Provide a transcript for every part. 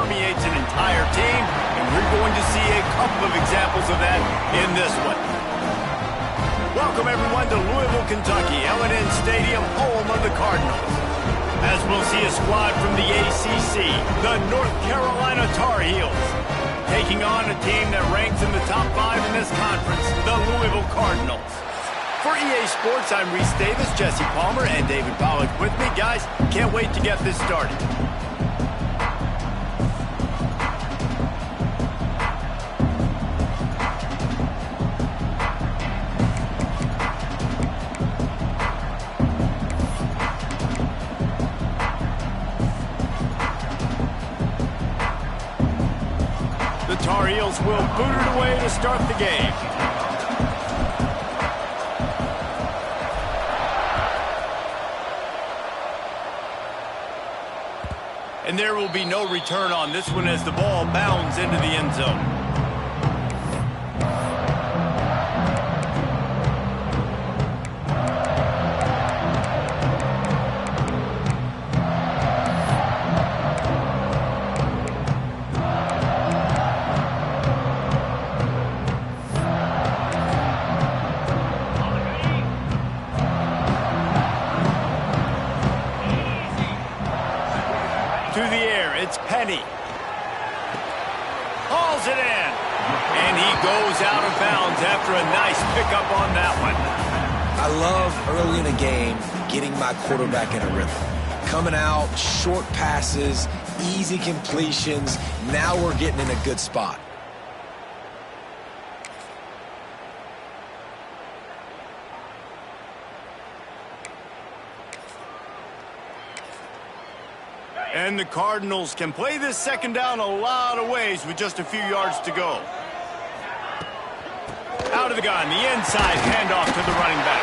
permeates an entire team, and we're going to see a couple of examples of that in this one. Welcome, everyone, to Louisville, Kentucky, L&N Stadium, home of the Cardinals. As we'll see a squad from the ACC, the North Carolina Tar Heels, taking on a team that ranks in the top 5 in this conference, the Louisville Cardinals. For EA Sports, I'm Reese Davis, Jesse Palmer, and David Pollack with me. Guys, can't wait to get this started. The Tar Heels will boot it away to start the game. And there will be no return on this one as the ball bounds into the end zone. To the air, it's Penny. Hauls it in. And he goes out of bounds after a nice pickup on that one. I love early in a game getting my quarterback in a rhythm. Coming out, short passes, easy completions. Now we're getting in a good spot. And the Cardinals can play this second down a lot of ways with just a few yards to go. Out of the gun, the inside handoff to the running back.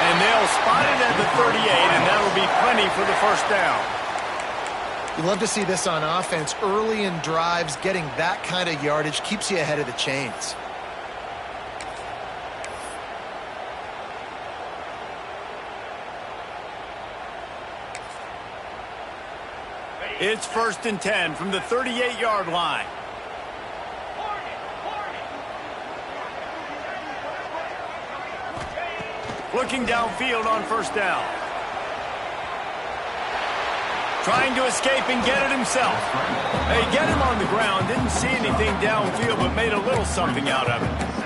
And they'll spot it at the 38, and that'll be plenty for the first down. You love to see this on offense. Early in drives, getting that kind of yardage keeps you ahead of the chains. It's 1st and 10 from the 38-yard line. Looking downfield on first down. Trying to escape and get it himself. They get him on the ground. Didn't see anything downfield, but made a little something out of it.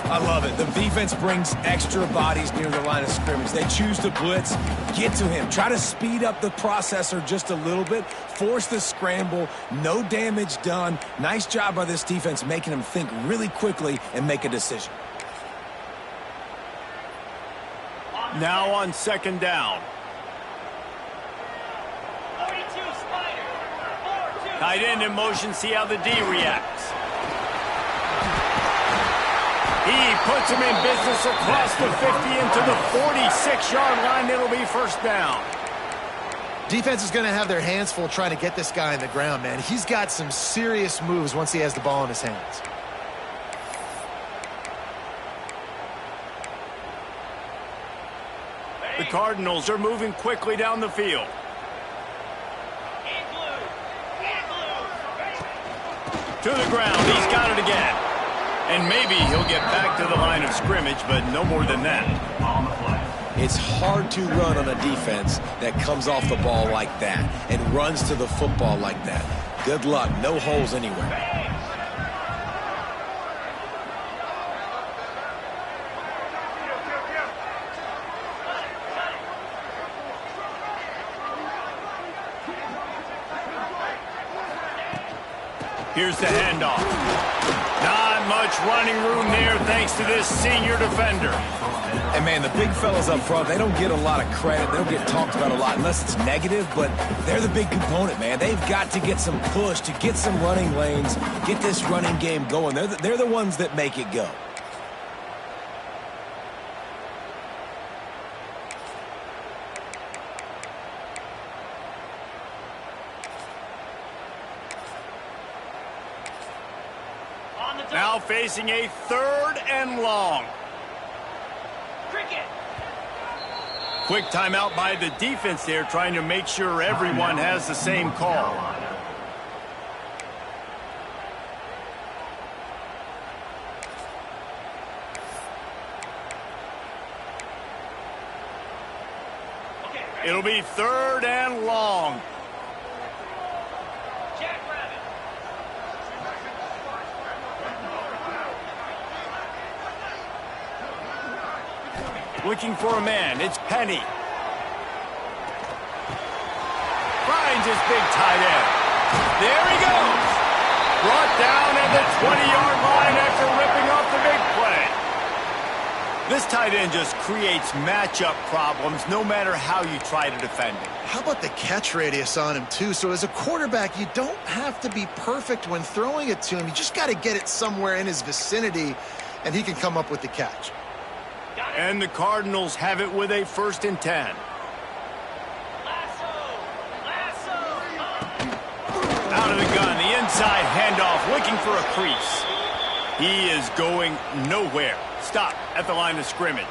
I love it. The defense brings extra bodies near the line of scrimmage. They choose to blitz, get to him, try to speed up the processor just a little bit, force the scramble, no damage done. Nice job by this defense making him think really quickly and make a decision. Now on second down. Tight end in motion, see how the D reacts. He puts him in business across the 50 into the 46-yard line. It'll be first down. Defense is going to have their hands full trying to get this guy on the ground, man. He's got some serious moves once he has the ball in his hands. The Cardinals are moving quickly down the field. To the ground. He's got it again. And maybe he'll get back to the line of scrimmage, but no more than that. It's hard to run on a defense that comes off the ball like that and runs to the football like that. Good luck. No holes anywhere. Here's the handoff. Not much running room there thanks to this senior defender. And, man, the big fellas up front, they don't get a lot of credit. They don't get talked about a lot unless it's negative, but they're the big component, man. They've got to get some push, to get some running lanes, get this running game going. They're the ones that make it go. Now facing a 3rd and long. Quick timeout by the defense there, trying to make sure everyone has the same call. It'll be 3rd and long. Looking for a man. It's Penny. Finds his big tight end. There he goes. Brought down at the 20-yard line after ripping off the big play. This tight end just creates matchup problems no matter how you try to defend him. How about the catch radius on him, too? So as a quarterback, you don't have to be perfect when throwing it to him. You just got to get it somewhere in his vicinity, and he can come up with the catch. And the Cardinals have it with a 1st and 10. Out of the gun, the inside handoff, looking for a crease. He is going nowhere. Stop at the line of scrimmage.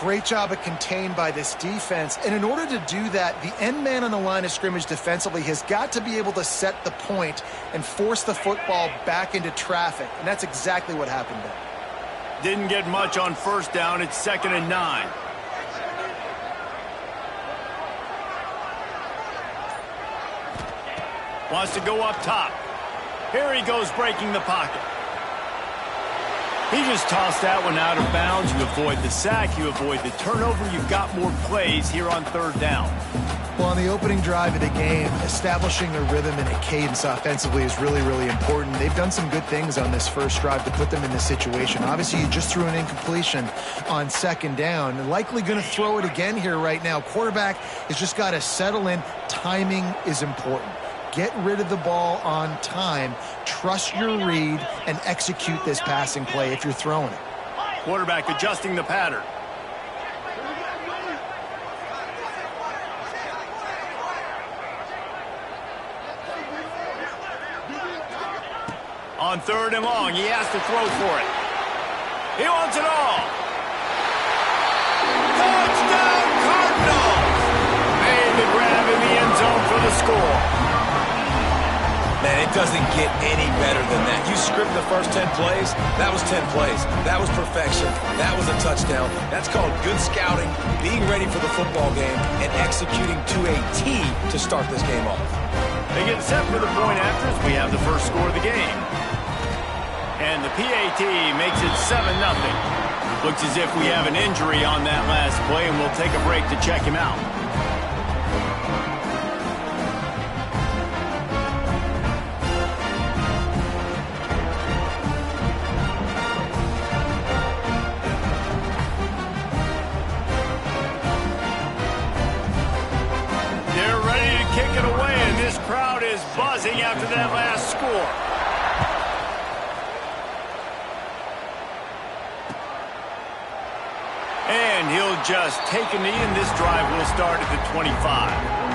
Great job at contained by this defense. And in order to do that, the end man on the line of scrimmage defensively has got to be able to set the point and force the football back into traffic. And that's exactly what happened there. Didn't get much on 1st down. It's 2nd and 9. Wants to go up top. Here he goes, breaking the pocket. He just tossed that one out of bounds. You avoid the sack. You avoid the turnover. You've got more plays here on 3rd down. Well, on the opening drive of the game, establishing a rhythm and a cadence offensively is really, really important. They've done some good things on this first drive to put them in this situation. Obviously, you just threw an incompletion on 2nd down. They're likely going to throw it again here right now. Quarterback has just got to settle in. Timing is important. Get rid of the ball on time. Trust your read and execute this passing play if you're throwing it. Quarterback adjusting the pattern. On 3rd and long, he has to throw for it. He wants it all. Touchdown, Cardinals! Made the grab in the end zone for the score. Man, it doesn't get any better than that. You script the first 10 plays, that was 10 plays. That was perfection. That was a touchdown. That's called good scouting, being ready for the football game, and executing to a T to start this game off. They get set for the point after as we have the first score of the game. And the PAT makes it 7-0. Looks as if we have an injury on that last play, and we'll take a break to check him out. They're ready to kick it away, and this crowd is buzzing after that last score. And he'll just take a knee, and this drive will start at the 25.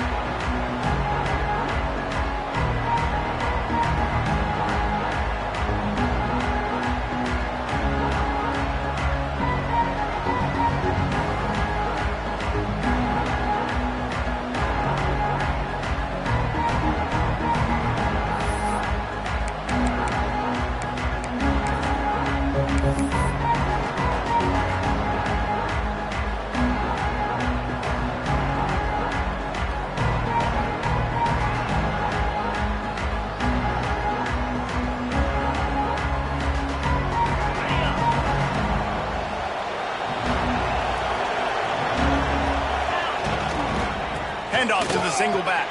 Handoff to the single back.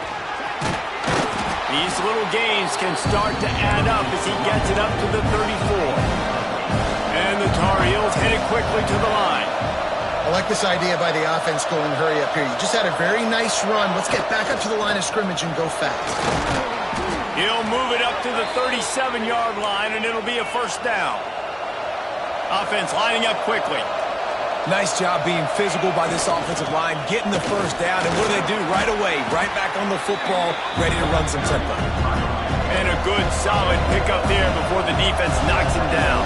These little gains can start to add up as he gets it up to the 34. And the Tar Heels headed quickly to the line. I like this idea by the offense going hurry up here. You just had a very nice run. Let's get back up to the line of scrimmage and go fast. He'll move it up to the 37-yard line, and it'll be a 1st down. Offense lining up quickly. Nice job being physical by this offensive line, getting the 1st down, and what do? Right away, right back on the football, ready to run some tempo. And a good, solid pickup there before the defense knocks him down.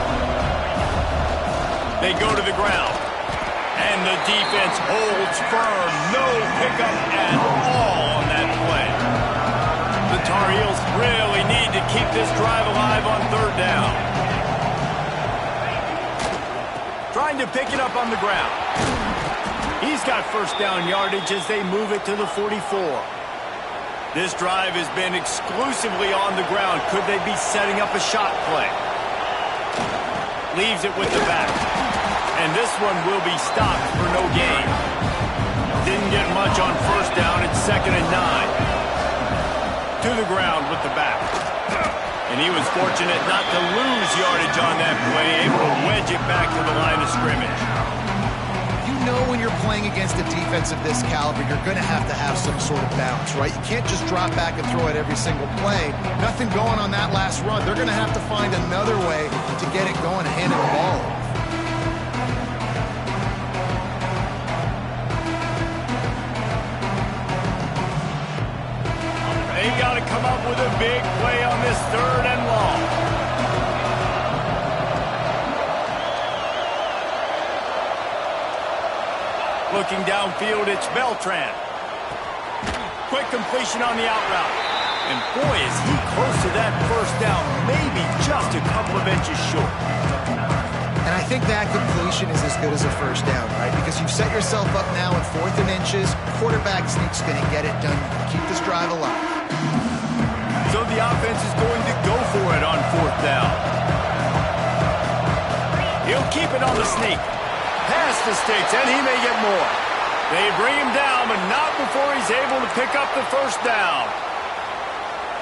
They go to the ground, and the defense holds firm. No pickup at all on that play. The Tar Heels really need to keep this drive alive on 3rd down. Trying to pick it up on the ground. He He's got first down yardage as they move it to the 44. This drive has been exclusively on the ground. Could they be setting up a shot play? Leaves it with the back. And this one will be stopped for no gain. Didn't get much on first down. It's 2nd and 9. To the ground with the back. And he was fortunate not to lose yardage on that play, able to wedge it back to the line of scrimmage. You know when you're playing against a defense of this caliber, you're going to have some sort of balance, right? You can't just drop back and throw it every single play. Nothing going on that last run. They're going to have to find another way to get it going and hand it the ball off. They've got to come up with a big play on this 3rd and long. Looking downfield, it's Beltran. Quick completion on the out route. And boy, is he close to that first down, maybe just a couple of inches short. And I think that completion is as good as a first down, right? Because you've set yourself up now in 4th and inches. Quarterback sneak's going to get it done. Keep this drive alive. So the offense is going to go for it on 4th down. He'll keep it on the sneak. Past the sticks, and he may get more. They bring him down, but not before he's able to pick up the first down.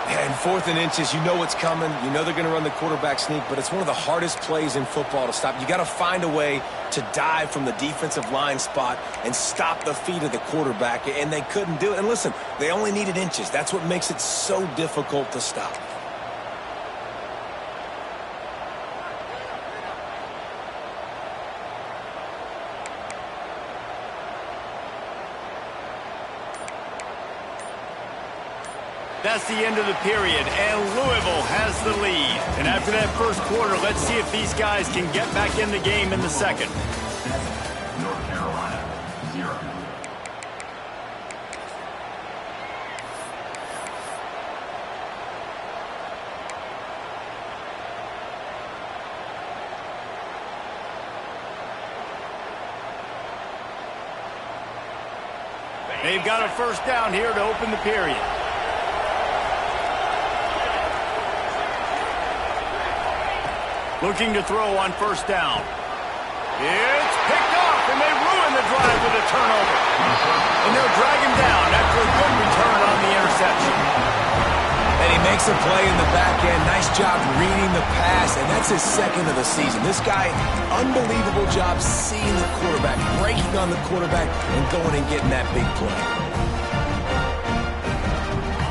Yeah, in 4th and inches, you know what's coming. You know they're going to run the quarterback sneak, but it's one of the hardest plays in football to stop. You got to find a way to dive from the defensive line spot and stop the feet of the quarterback, and they couldn't do it. And listen, they only needed inches. That's what makes it so difficult to stop. That's the end of the period, and Louisville has the lead. And after that first quarter, let's see if these guys can get back in the game in the second. North Carolina, 0. They've got a first down here to open the period. Looking to throw on first down. It's picked off, and they ruin the drive with a turnover. And they'll drag him down after a good return on the interception. And he makes a play in the back end. Nice job reading the pass, and that's his 2nd of the season. This guy, unbelievable job seeing the quarterback, breaking on the quarterback, and going and getting that big play.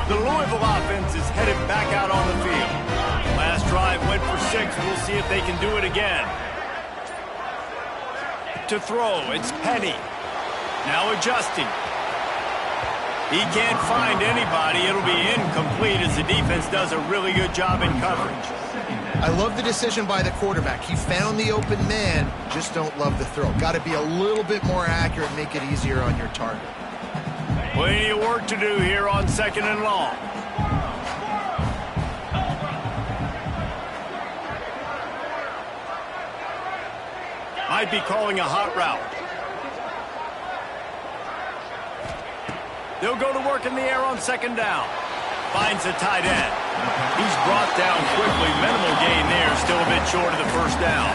The Louisville offense is headed back out on the field. Last drive went for 6. We'll see if they can do it again. To throw, it's Penny. Now adjusting. He can't find anybody. It'll be incomplete as the defense does a really good job in coverage. I love the decision by the quarterback. He found the open man, just don't love the throw. Got to be a little bit more accurate, make it easier on your target. Plenty of work to do here on 2nd and long. Might be calling a hot route. They'll go to work in the air on 2nd down. Finds the tight end. He's brought down quickly. Minimal gain there. Still a bit short of the first down.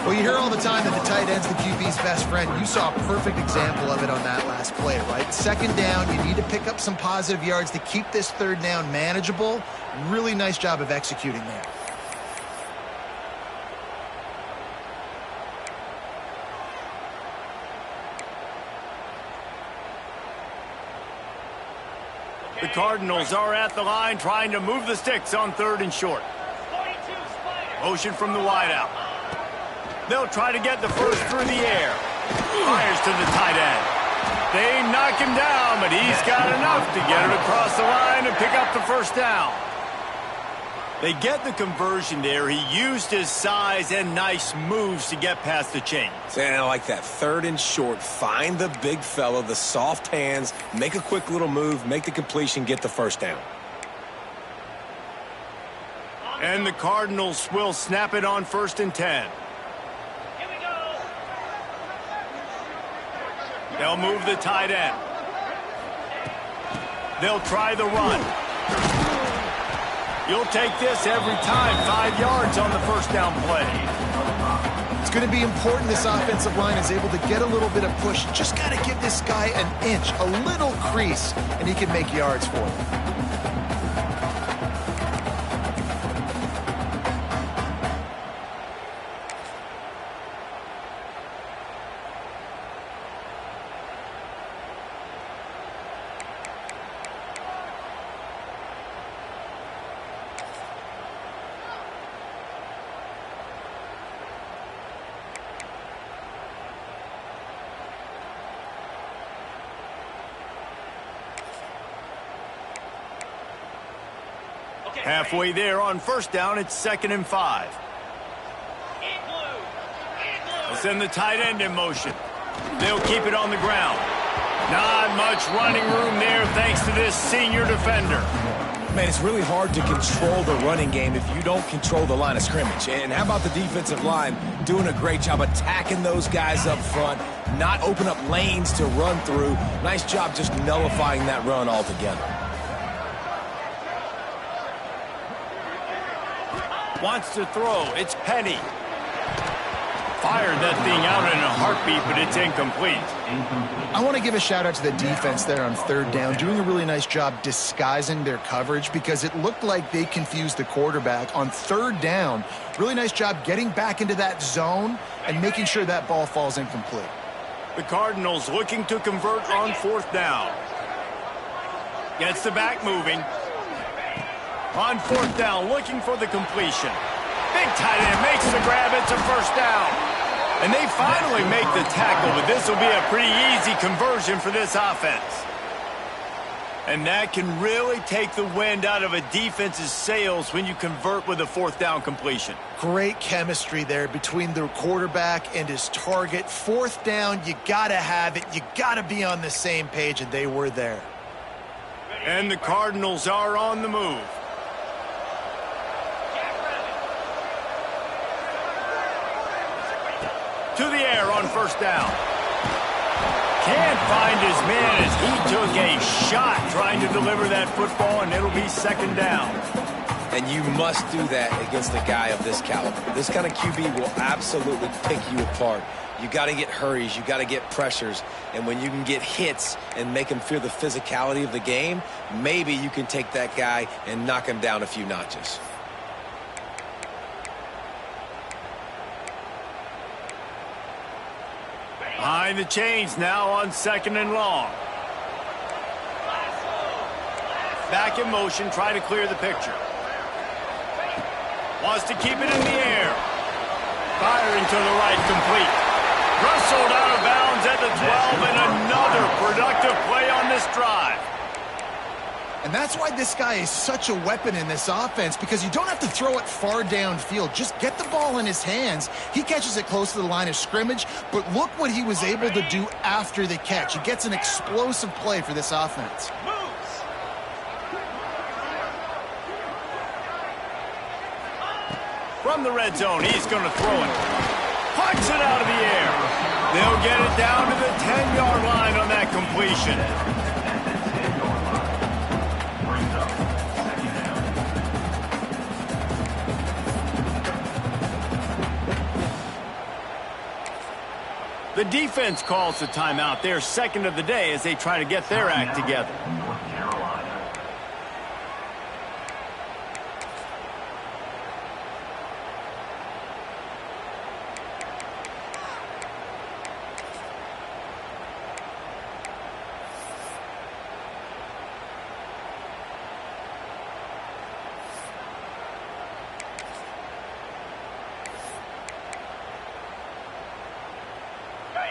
Well, you hear all the time that the tight end's the QB's best friend. You saw a perfect example of it on that last play, right? 2nd down, you need to pick up some positive yards to keep this 3rd down manageable. Really nice job of executing there. The Cardinals are at the line trying to move the sticks on 3rd and short. Motion from the wideout. They'll try to get the first through the air. Fires to the tight end. They knock him down, but he's got enough to get it across the line and pick up the first down. They get the conversion there. He used his size and nice moves to get past the chains. And I like that. 3rd and short. Find the big fella, the soft hands, make a quick little move, make the completion, get the first down. And the Cardinals will snap it on 1st and 10. They'll move the tight end. They'll try the run. You'll take this every time. 5 yards on the first down play. It's going to be important this offensive line is able to get a little bit of push. Just got to give this guy an inch, a little crease, and he can make yards for it. Halfway there on first down, it's 2nd and 5. They'll send the tight end in motion. They'll keep it on the ground. Not much running room there thanks to this senior defender. Man, it's really hard to control the running game if you don't control the line of scrimmage. And how about the defensive line doing a great job attacking those guys up front, not open up lanes to run through. Nice job just nullifying that run altogether. Wants to throw. It's Penny. Fired that thing out in a heartbeat, but it's incomplete. I want to give a shout out to the defense there on 3rd down, doing a really nice job disguising their coverage because it looked like they confused the quarterback on 3rd down. Really nice job getting back into that zone and making sure that ball falls incomplete. The Cardinals looking to convert on 4th down. Gets the back moving. On 4th down, looking for the completion. Big tight end makes the grab. It's a first down. And they finally make the tackle, but this will be a pretty easy conversion for this offense. And that can really take the wind out of a defense's sails when you convert with a 4th down completion. Great chemistry there between the quarterback and his target. 4th down, you got to have it. You got to be on the same page, and they were there. And the Cardinals are on the move. To the air on first down. Can't find his man as he took a shot trying to deliver that football, and it'll be 2nd down. And you must do that against a guy of this caliber. This kind of QB will absolutely pick you apart. You got to get hurries, you got to get pressures, and when you can get hits and make him feel the physicality of the game, maybe you can take that guy and knock him down a few notches. Behind the chains now on 2nd and long. Back in motion, try to clear the picture. Wants to keep it in the air. Firing to the right, complete. Rustled out of bounds at the 12, and another productive play on this drive. And that's why this guy is such a weapon in this offense, because you don't have to throw it far downfield. Just get the ball in his hands. He catches it close to the line of scrimmage, but look what he was able to do after the catch. He gets an explosive play for this offense. From the red zone, he's going to throw it. Pucks it out of the air. They'll get it down to the 10-yard line on that completion. The defense calls the timeout. Their 2nd of the day as they try to get their act together.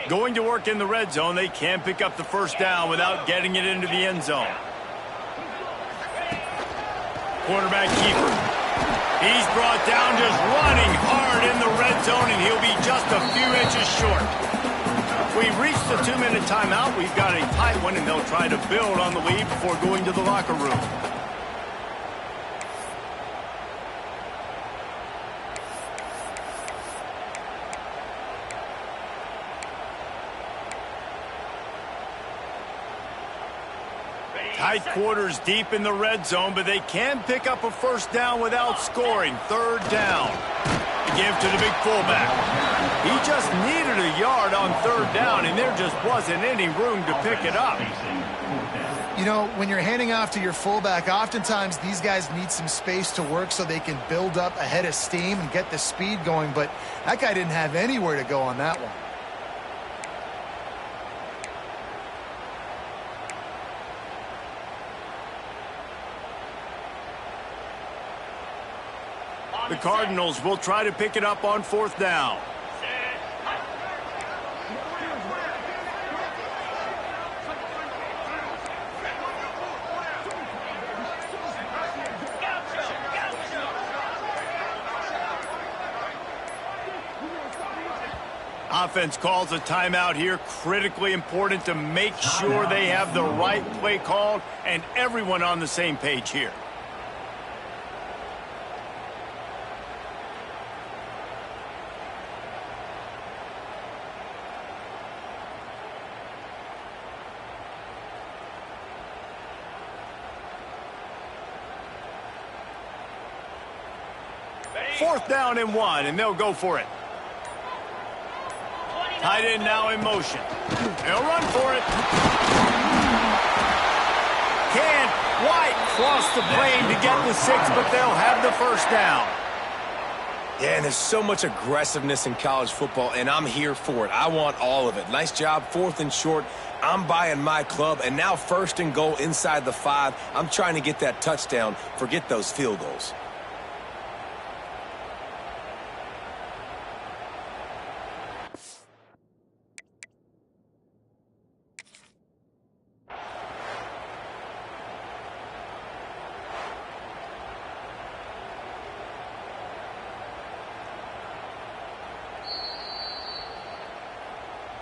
Going to work in the red zone. They can't pick up the first down without getting it into the end zone. Quarterback keeper. He's brought down just running hard in the red zone, and he'll be just a few inches short. We've reached the 2-minute timeout. We've got a tight one, and they'll try to build on the lead before going to the locker room. Tight quarters deep in the red zone, but they can pick up a first down without scoring. Third down. Give to the big fullback. He just needed a yard on third down, and there just wasn't any room to pick it up. You know, when you're handing off to your fullback, oftentimes these guys need some space to work so they can build up a head of steam and get the speed going, but that guy didn't have anywhere to go on that one. The Cardinals will try to pick it up on fourth down. Offense calls a timeout here. Critically important to make sure they have the right play called and everyone on the same page here. Fourth down and 1, and they'll go for it. Tight end now in motion. They'll run for it. Can't quite cross the plane to get the 6, but they'll have the first down. Yeah, and there's so much aggressiveness in college football, and I'm here for it. I want all of it. Nice job, 4th and short. I'm buying my club, and now 1st and goal inside the 5. I'm trying to get that touchdown. Forget those field goals.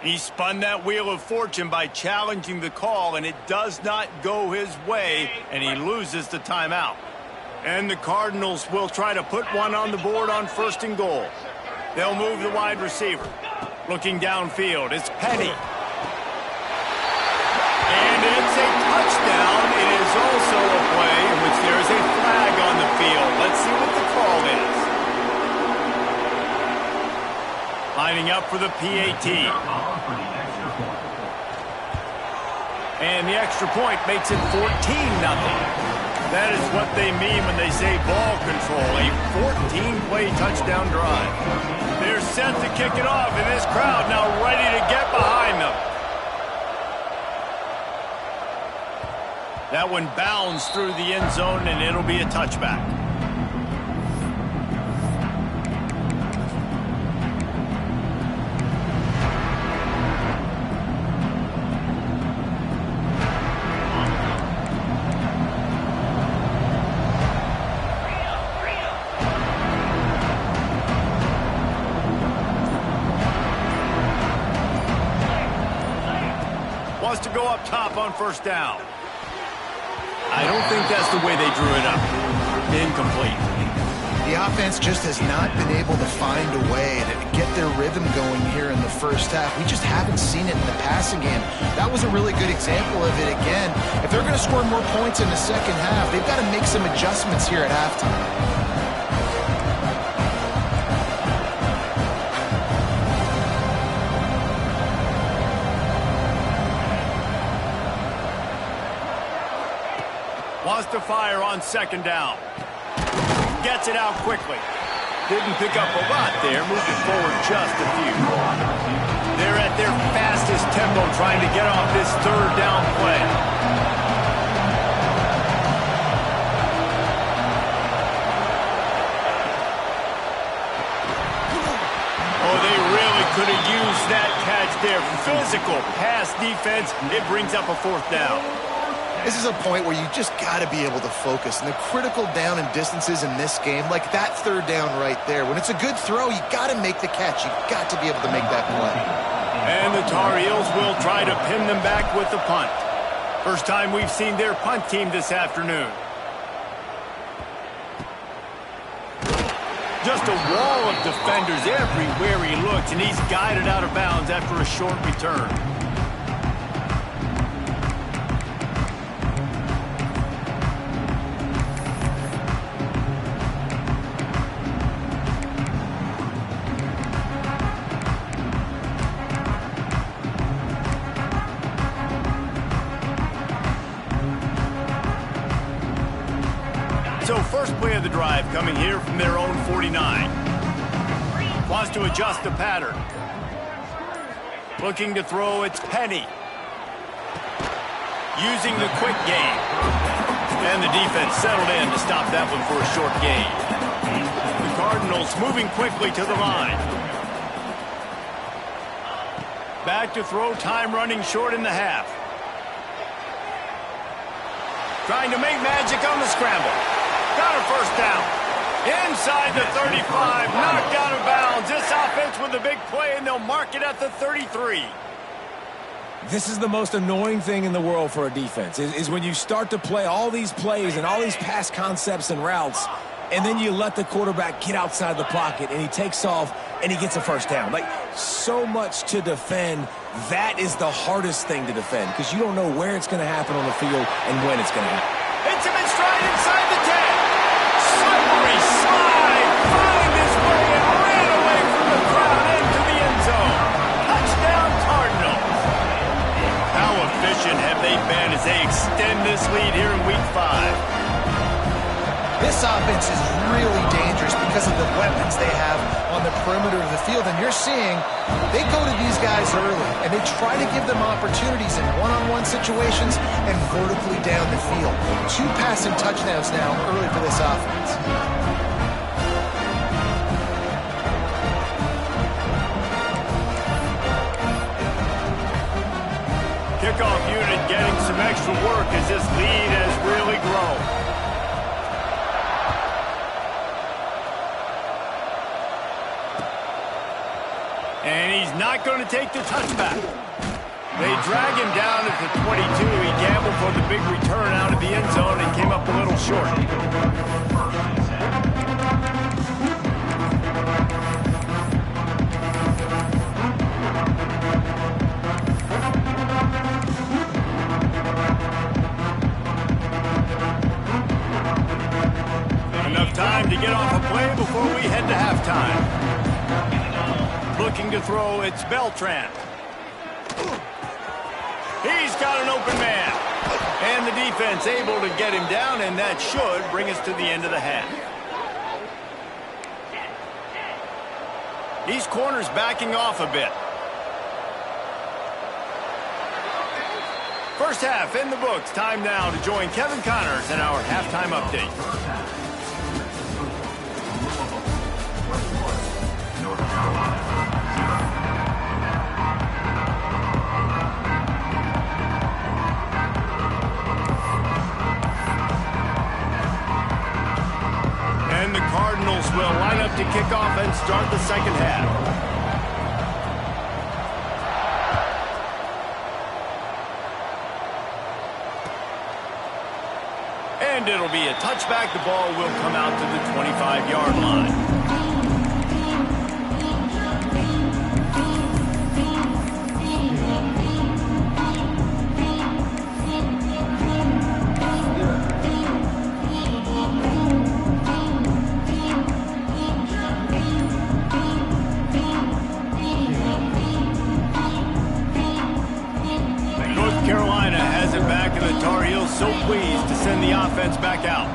He spun that wheel of fortune by challenging the call, and it does not go his way, and he loses the timeout. And the Cardinals will try to put one on the board on 1st and goal. They'll move the wide receiver. Looking downfield, it's Penny. And it's a touchdown. It is also a play in which there is a flag on the field. Let's see what the call is. Lining up for the PAT. And the extra point makes it 14-0. That is what they mean when they say ball control. A 14-play touchdown drive. They're set to kick it off, and this crowd now ready to get behind them. That one bounds through the end zone, and it'll be a touchback. To go up top on 1st down. I don't think that's the way they drew it up. Incomplete. The offense just has not been able to find a way to get their rhythm going here in the first half. We just haven't seen it in the passing game. That was a really good example of it again. If they're going to score more points in the second half, they've got to make some adjustments here at halftime. Wants to fire on 2nd down. Gets it out quickly. Didn't pick up a lot there, moving forward just a few. They're at their fastest tempo trying to get off this 3rd down play. Oh, they really could have used that catch there. Physical pass defense. It brings up a 4th down. This is a point where you just got to be able to focus. And the critical down and distances in this game, like that 3rd down right there, when it's a good throw, you got to make the catch. You got to be able to make that play. And the Tar Heels will try to pin them back with the punt. First time we've seen their punt team this afternoon. Just a wall of defenders everywhere he looks, and he's guided out of bounds after a short return. So first play of the drive coming here from their own 49. Wants to adjust the pattern. Looking to throw, it's Penny. Using the quick game. And the defense settled in to stop that one for a short gain. The Cardinals moving quickly to the line. Back to throw, time running short in the half. Trying to make magic on the scramble. Got a first down. Inside the 35, knocked out of bounds. This offense with a big play, and they'll mark it at the 33. This is the most annoying thing in the world for a defense, is when you start to play all these plays and all these pass concepts and routes, and then you let the quarterback get outside the pocket, and he takes off, and he gets a first down. Like, so much to defend. That is the hardest thing to defend, because you don't know where it's going to happen on the field and when it's going to happen. Hits him in stride inside the 10. Slippery slide, find his way and ran away from the crowd into the end zone. Touchdown Cardinals. How efficient have they been as they extend this lead here in Week 5? This offense is really dangerous because of the weapons they have on the perimeter of the field. And you're seeing they go to these guys early, and they try to give them opportunities in one-on-one situations and vertically down the field. 2 passing touchdowns now early for this offense. Kickoff unit getting some extra work as this lead has really grown. And he's not going to take the touchback. They drag him down at the 22. He gambled for the big return out of the end zone and came up a little short. Enough time to get off a play before we head to halftime. Looking to throw, it's Beltran. He's got an open man. And the defense able to get him down, and that should bring us to the end of the half. These corners backing off a bit. First half in the books. Time now to join Kevin Connors in our halftime update. North Carolina. And the Cardinals will line up to kick off and start the second half. And it'll be a touchback. The ball will come out to the 25-yard line. So pleased to send the offense back out.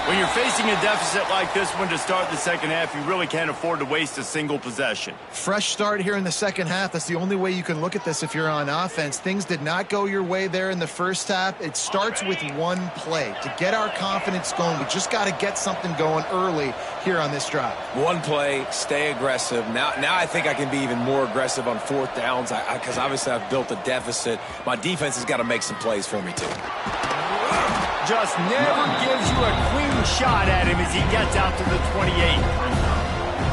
When you're facing a deficit like this one to start the second half, you really can't afford to waste a single possession. Fresh start here in the second half. That's the only way you can look at this if you're on offense. Things did not go your way there in the first half. It starts with one play. To get our confidence going, we just got to get something going early here on this drive. One play, stay aggressive. Now I think I can be even more aggressive on fourth downs because obviously I've built a deficit. My defense has got to make some plays for me too. Just never gives you a clean shot at him as he gets out to the 28.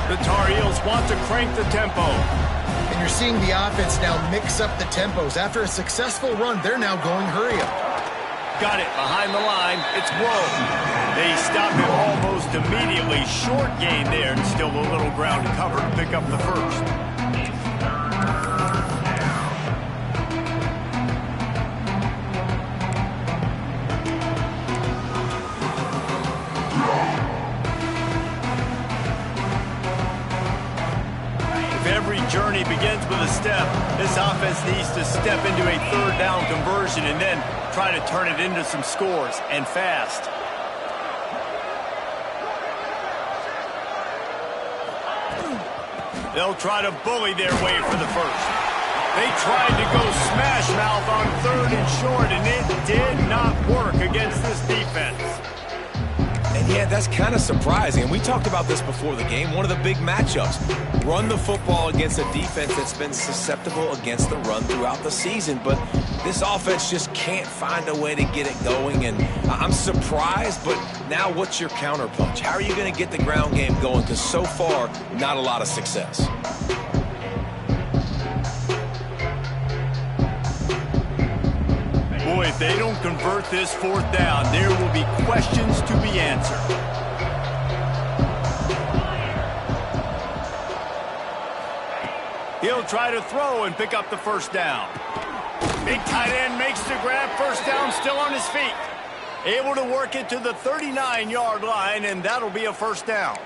The Tar Heels want to crank the tempo. And you're seeing the offense now mix up the tempos. After a successful run, they're now going hurry up. Got it behind the line. It's Woe. They stop him almost immediately. Short gain there, and still a little ground to cover to pick up the first. Journey begins with a step. This offense needs to step into a third down conversion and then try to turn it into some scores, and fast. They'll try to bully their way for the first. They tried to go smash mouth on 3rd and short, and it did not work against this defense. And yeah, that's kind of surprising. And we talked about this before the game. One of the big matchups. Run the football against a defense that's been susceptible against the run throughout the season. But this offense just can't find a way to get it going. And I'm surprised, but now what's your counterpunch? How are you going to get the ground game going? Because so far, not a lot of success. Boy, if they don't convert this 4th down, there will be questions to be answered. He'll try to throw and pick up the 1st down. Big tight end makes the grab, 1st down, still on his feet. Able to work it to the 39-yard line, and that'll be a 1st down.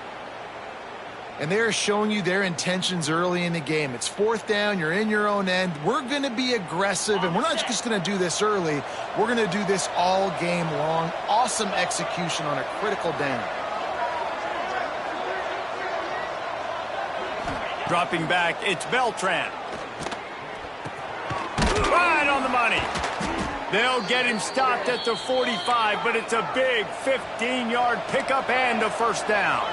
And they're showing you their intentions early in the game. It's 4th down, you're in your own end. We're going to be aggressive, and we're not just going to do this early. We're going to do this all game long. Awesome execution on a critical down. Dropping back, it's Beltran. Right on the money. They'll get him stopped at the 45, but it's a big 15-yard pickup and a 1st down.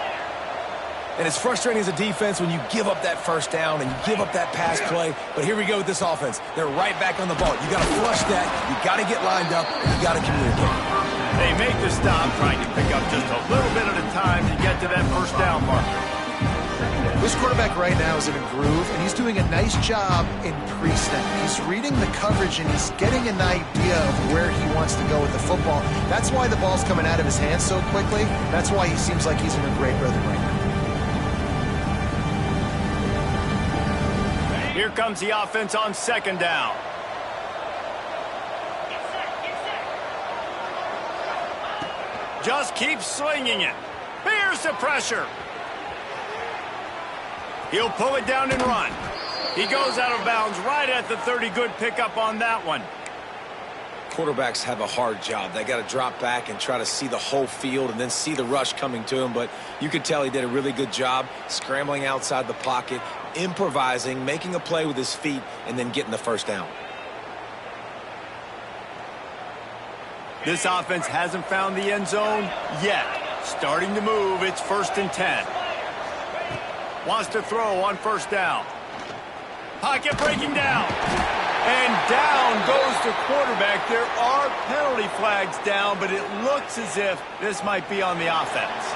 And it's frustrating as a defense when you give up that 1st down and you give up that pass play. But here we go with this offense. They're right back on the ball. You got to flush that. You got to get lined up. And you got to communicate. They make the stop, trying to pick up just a little bit at a time to get to that 1st down marker. This quarterback right now is in a groove, and he's doing a nice job in pre-snap. He's reading the coverage, and he's getting an idea of where he wants to go with the football. That's why the ball's coming out of his hands so quickly. That's why he seems like he's in a great rhythm right now. Here comes the offense on 2nd down. Just keep slinging it. Here's the pressure. He'll pull it down and run. He goes out of bounds right at the 30. Good pickup on that one. Quarterbacks have a hard job. They got to drop back and try to see the whole field and then see the rush coming to him. But you could tell he did a really good job scrambling outside the pocket, improvising, making a play with his feet, and then getting the 1st down. This offense hasn't found the end zone yet. Starting to move. It's 1st and 10. Wants to throw on 1st down. Pocket breaking down. And down goes the quarterback. There are penalty flags down, but it looks as if this might be on the offense.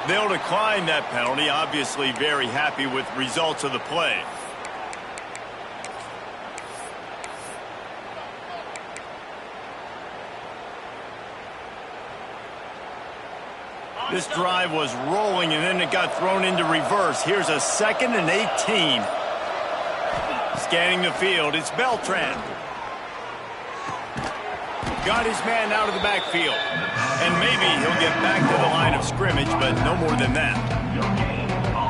They'll decline that penalty. Obviously very happy with results of the play. This drive was rolling, and then it got thrown into reverse. Here's a 2nd and 18. Scanning the field, it's Beltran. Got his man out of the backfield. And maybe he'll get back to the line of scrimmage, but no more than that.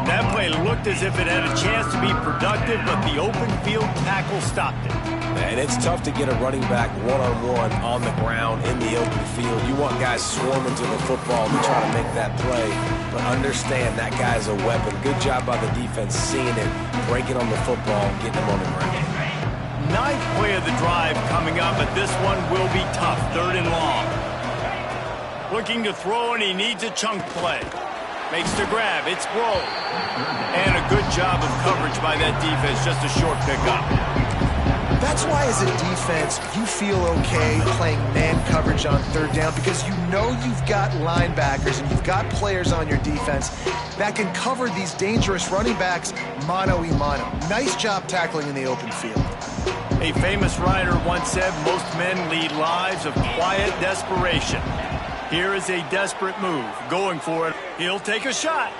That play looked as if it had a chance to be productive, but the open field tackle stopped it. And it's tough to get a running back one-on-one on the ground in the open field. You want guys swarming to the football to try to make that play. But understand that guy's a weapon. Good job by the defense seeing it, breaking on the football, and getting him on the ground. 9th play of the drive coming up, but this one will be tough. 3rd and long. Looking to throw, and he needs a chunk play. Makes the grab. It's rolled. And a good job of coverage by that defense. Just a short pickup. That's why, as a defense, you feel okay playing man coverage on 3rd down, because you know you've got linebackers and you've got players on your defense that can cover these dangerous running backs mano-a-mano. Nice job tackling in the open field. A famous writer once said, most men lead lives of quiet desperation. Here is a desperate move. Going for it. He'll take a shot.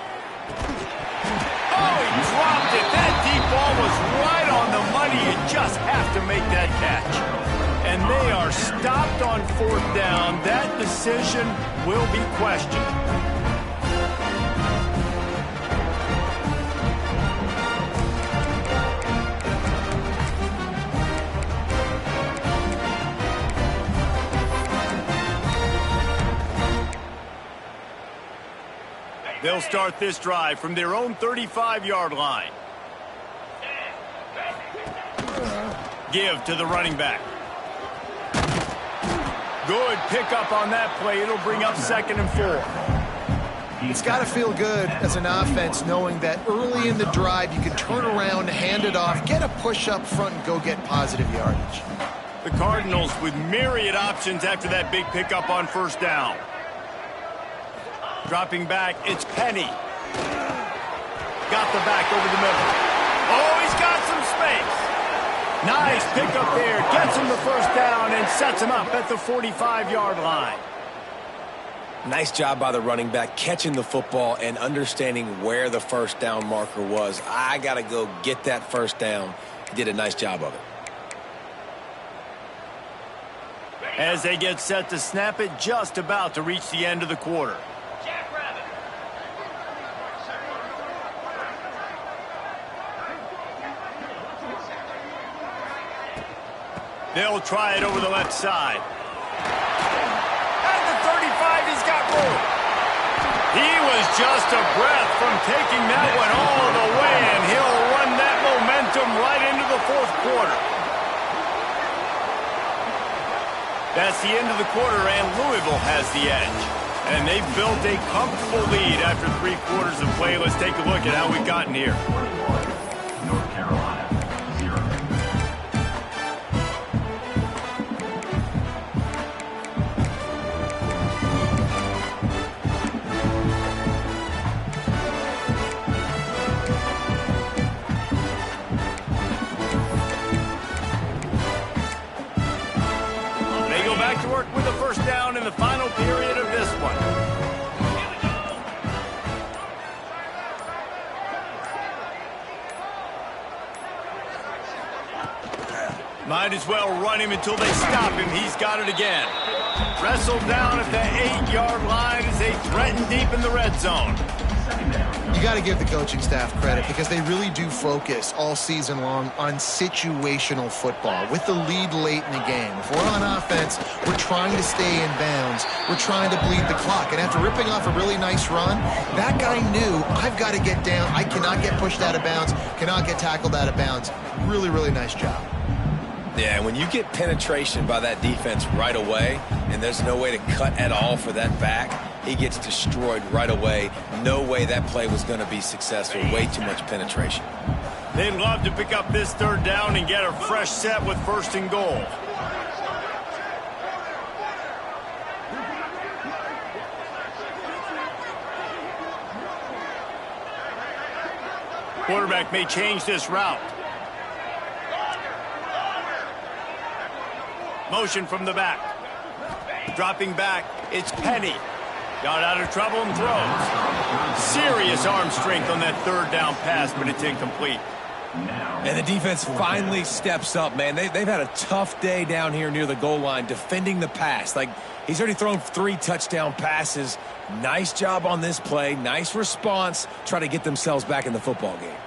Oh, he dropped it. That deep ball was right on the money. You just have to make that catch. And they are stopped on 4th down. That decision will be questioned. They'll start this drive from their own 35-yard line. Give to the running back. Good pickup on that play. It'll bring up 2nd and 4. It's got to feel good as an offense knowing that early in the drive you can turn around, hand it off, get a push up front, and go get positive yardage. The Cardinals with myriad options after that big pickup on 1st down. Dropping back, it's Penny. Got the back over the middle. Oh, he's got some space. Nice pickup there. Gets him the 1st down and sets him up at the 45-yard line. Nice job by the running back catching the football and understanding where the 1st down marker was. I got to go get that 1st down. He did a nice job of it. As they get set to snap it, just about to reach the end of the quarter. They'll try it over the left side. At the 35, he's got room. He was just a breath from taking that one all the way, and he'll run that momentum right into the 4th quarter. That's the end of the quarter, and Louisville has the edge. And they've built a comfortable lead after 3 quarters of play. Let's take a look at how we've gotten here. North Carolina, 0. They go back to work with the 1st down in the final period of this one. Might as well run him until they stop him. He's got it again. Wrestled down at the 8-yard line as they threaten deep in the red zone. You got to give the coaching staff credit because they really do focus all season long on situational football with the lead late in the game. If we're on offense, we're trying to stay in bounds. We're trying to bleed the clock. And after ripping off a really nice run, that guy knew, I've got to get down. I cannot get pushed out of bounds, cannot get tackled out of bounds. Really, really nice job. Yeah, when you get penetration by that defense right away, and there's no way to cut at all for that back, he gets destroyed right away. No way that play was going to be successful. Way too much penetration. They'd love to pick up this 3rd down and get a fresh set with 1st and goal. Quarterback may change this route. Motion from the back. Dropping back, it's Penny. Got out of trouble and throws. Serious arm strength on that 3rd down pass, but it's incomplete. And the defense finally steps up, man. They've had a tough day down here near the goal line defending the pass. Like, he's already thrown 3 touchdown passes. Nice job on this play. Nice response. Try to get themselves back in the football game.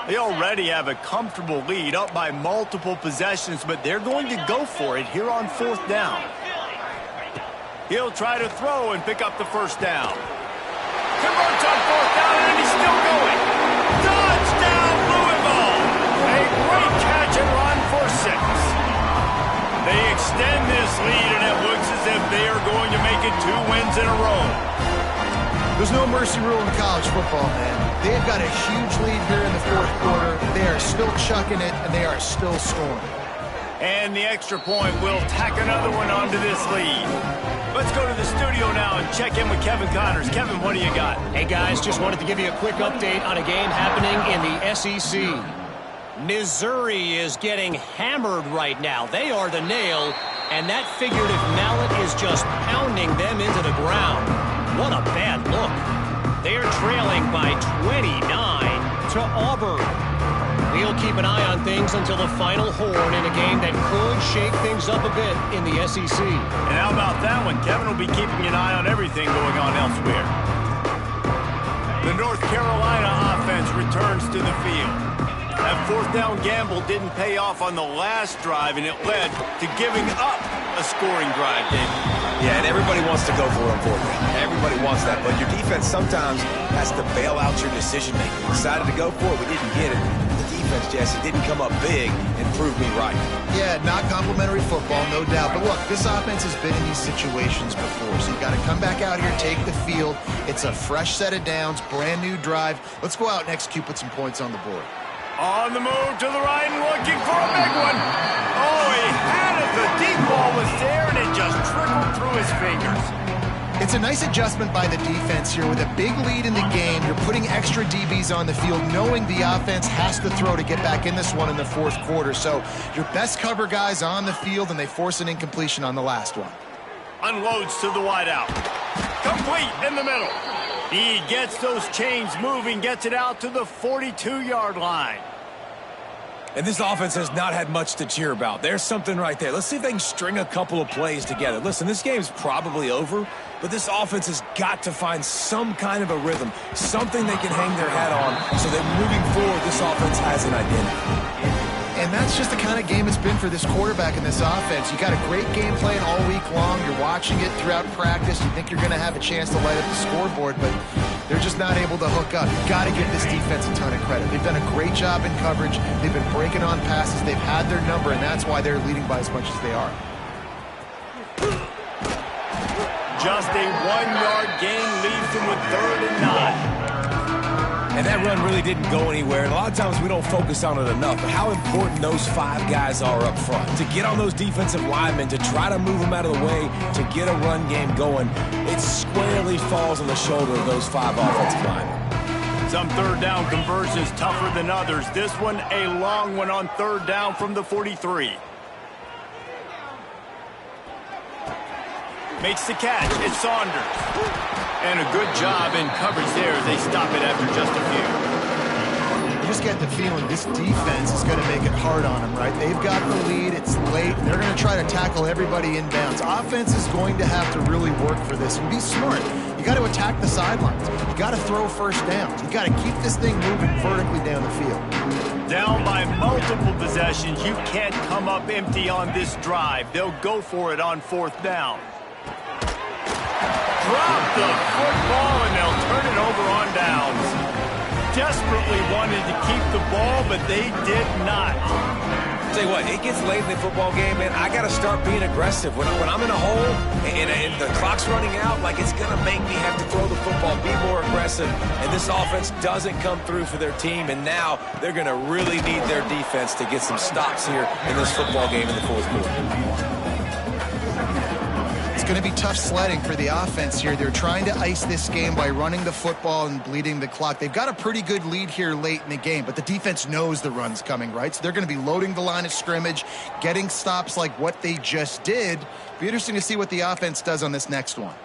They already have a comfortable lead, up by multiple possessions, but they're going to go for it here on 4th down. He'll try to throw and pick up the 1st down. Converts on 4th down, and he's still going. Touchdown, Louisville! A great catch and run for 6. They extend this lead, and it looks as if they are going to make it 2 wins in a row. There's no mercy rule in college football, man. They've got a huge lead here in the 4th quarter. They are still chucking it, and they are still scoring. And the extra point will tack another one onto this lead. Let's go to the studio now and check in with Kevin Connors. Kevin, what do you got? Hey, guys, just wanted to give you a quick update on a game happening in the SEC. Missouri is getting hammered right now. They are the nail, and that figurative mallet is just pounding them into the ground. What a bad look. They are trailing by 29 to Auburn. We'll keep an eye on things until the final horn in a game that could shake things up a bit in the SEC. And how about that one? Kevin will be keeping an eye on everything going on elsewhere. The North Carolina offense returns to the field. That 4th down gamble didn't pay off on the last drive, and it led to giving up a scoring drive, David. Yeah, and everybody wants to go for it on 4th down. Everybody wants that, but your defense sometimes has to bail out your decision-making. We decided to go for it. We didn't get it. The defense, Jesse, didn't come up big and prove me right. Yeah, not complimentary football, no doubt. But look, this offense has been in these situations before, so you got to come back out here, take the field. It's a fresh set of downs, brand new drive. Let's go out and execute, put some points on the board. On the move to the right and looking for a big one. Oh, he had it. The deep ball was there, and it just trickled through his fingers. It's a nice adjustment by the defense here. With a big lead in the game, you're putting extra DBs on the field, knowing the offense has to throw to get back in this one in the fourth quarter. So your best cover guys on the field, and they force an incompletion on the last one. Unloads to the wideout. Complete in the middle. He gets those chains moving, gets it out to the 42-yard line. And this offense has not had much to cheer about. There's something right there. Let's see if they can string a couple of plays together. Listen, this game's probably over, but this offense has got to find some kind of a rhythm, something they can hang their hat on so that moving forward, this offense has an identity. And that's just the kind of game it's been for this quarterback in this offense. You got a great game plan all week long. You're watching it throughout practice. You think you're going to have a chance to light up the scoreboard, but they're just not able to hook up. You've got to give this defense a ton of credit. They've done a great job in coverage. They've been breaking on passes. They've had their number, and that's why they're leading by as much as they are. Just a 1-yard gain leaves them with 3rd and 9. And that run really didn't go anywhere. And a lot of times we don't focus on it enough. But how important those 5 guys are up front. To get on those defensive linemen, to try to move them out of the way, to get a run game going, it squarely falls on the shoulder of those 5 offensive linemen. Some third down conversions tougher than others. This one a long one on 3rd down from the 43. Makes the catch. It's Saunders. And a good job in coverage there as they stop it after just a few. You just get the feeling this defense is going to make it hard on them, right? They've got the lead. It's late. They're going to try to tackle everybody inbounds. Offense is going to have to really work for this and be smart. You got to attack the sidelines. You got to throw first downs. You got to keep this thing moving vertically down the field. Down by multiple possessions. You can't come up empty on this drive. They'll go for it on 4th down. Drop the football, and they'll turn it over on downs. Desperately wanted to keep the ball, but they did not. Tell you what, it gets late in the football game, man. I got to start being aggressive. When I'm in a hole and the clock's running out, like it's going to make me have to throw the football, be more aggressive. And this offense doesn't come through for their team, and now they're going to really need their defense to get some stops here in this football game in the fourth quarter. It's going to be tough sledding for the offense here. They're trying to ice this game by running the football and bleeding the clock. They've got a pretty good lead here late in the game, but the defense knows the run's coming, right? So they're going to be loading the line of scrimmage, getting stops like what they just did. Be interesting to see what the offense does on this next one.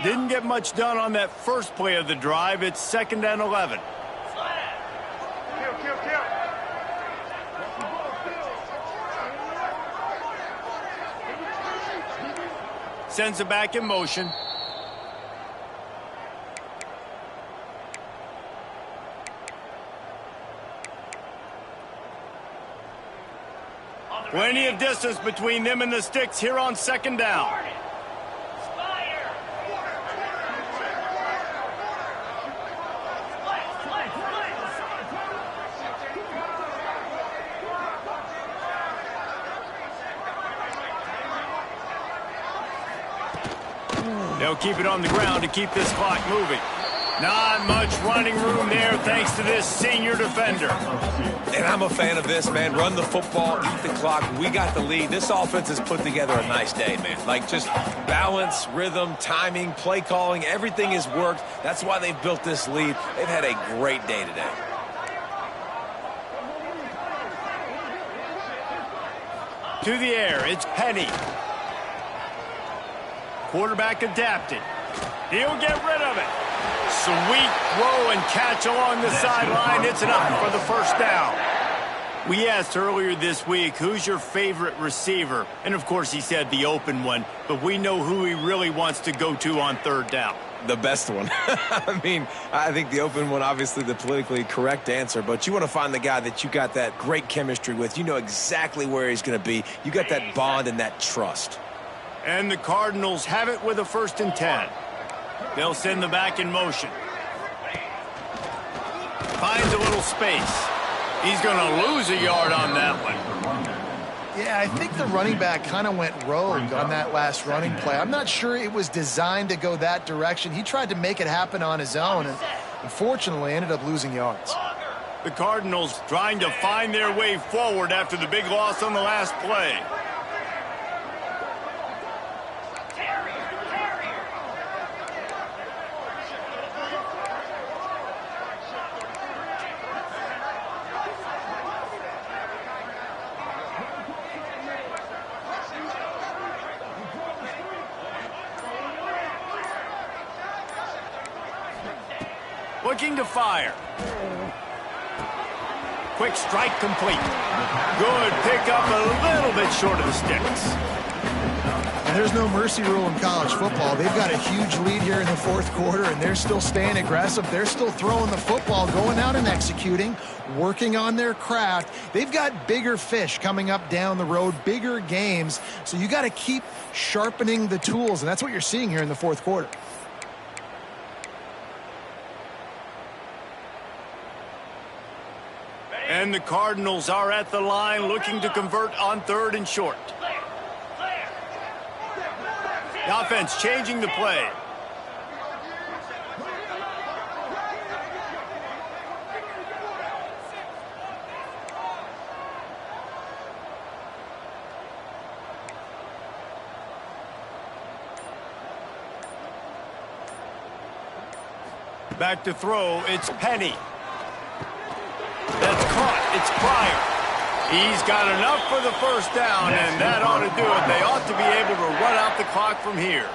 Didn't get much done on that first play of the drive. It's 2nd and 11. Sends it back in motion. Plenty of distance between them and the sticks here on 2nd down. They'll keep it on the ground to keep this clock moving. Not much running room there thanks to this senior defender. And I'm a fan of this, man. Run the football, eat the clock. We got the lead. This offense has put together a nice day, man. Like just balance, rhythm, timing, play calling, everything has worked. That's why they've built this lead. They've had a great day today. To the air, it's Penny. Quarterback adapted. He'll get rid of it. Sweet throw and catch along the sideline. It's enough for the 1st down. We asked earlier this week, who's your favorite receiver? And, of course, he said the open one. But we know who he really wants to go to on 3rd down. The best one. I mean, I think the open one, obviously the politically correct answer, but you want to find the guy that you got that great chemistry with. You know exactly where he's going to be. You got that bond and that trust. And the Cardinals have it with a 1st and 10. They'll send the back in motion. finds a little space. He's going to lose a yard on that one. Yeah, I think the running back kind of went rogue on that last running play. I'm not sure it was designed to go that direction. He tried to make it happen on his own, and unfortunately ended up losing yards. The Cardinals trying to find their way forward after the big loss on the last play. Looking to fire. Quick strike complete. Good pickup, a little bit short of the sticks. And there's no mercy rule in college football. They've got a huge lead here in the fourth quarter, and they're still staying aggressive. They're still throwing the football, going out and executing, working on their craft. They've got bigger fish coming up down the road, bigger games. So you got to keep sharpening the tools, and that's what you're seeing here in the fourth quarter. And the Cardinals are at the line looking to convert on 3rd and short. The offense changing the play. Back to throw, it's Penny. That's caught. It's Pryor. He's got enough for the first down, and that ought to do it. They ought to be able to run out the clock from here.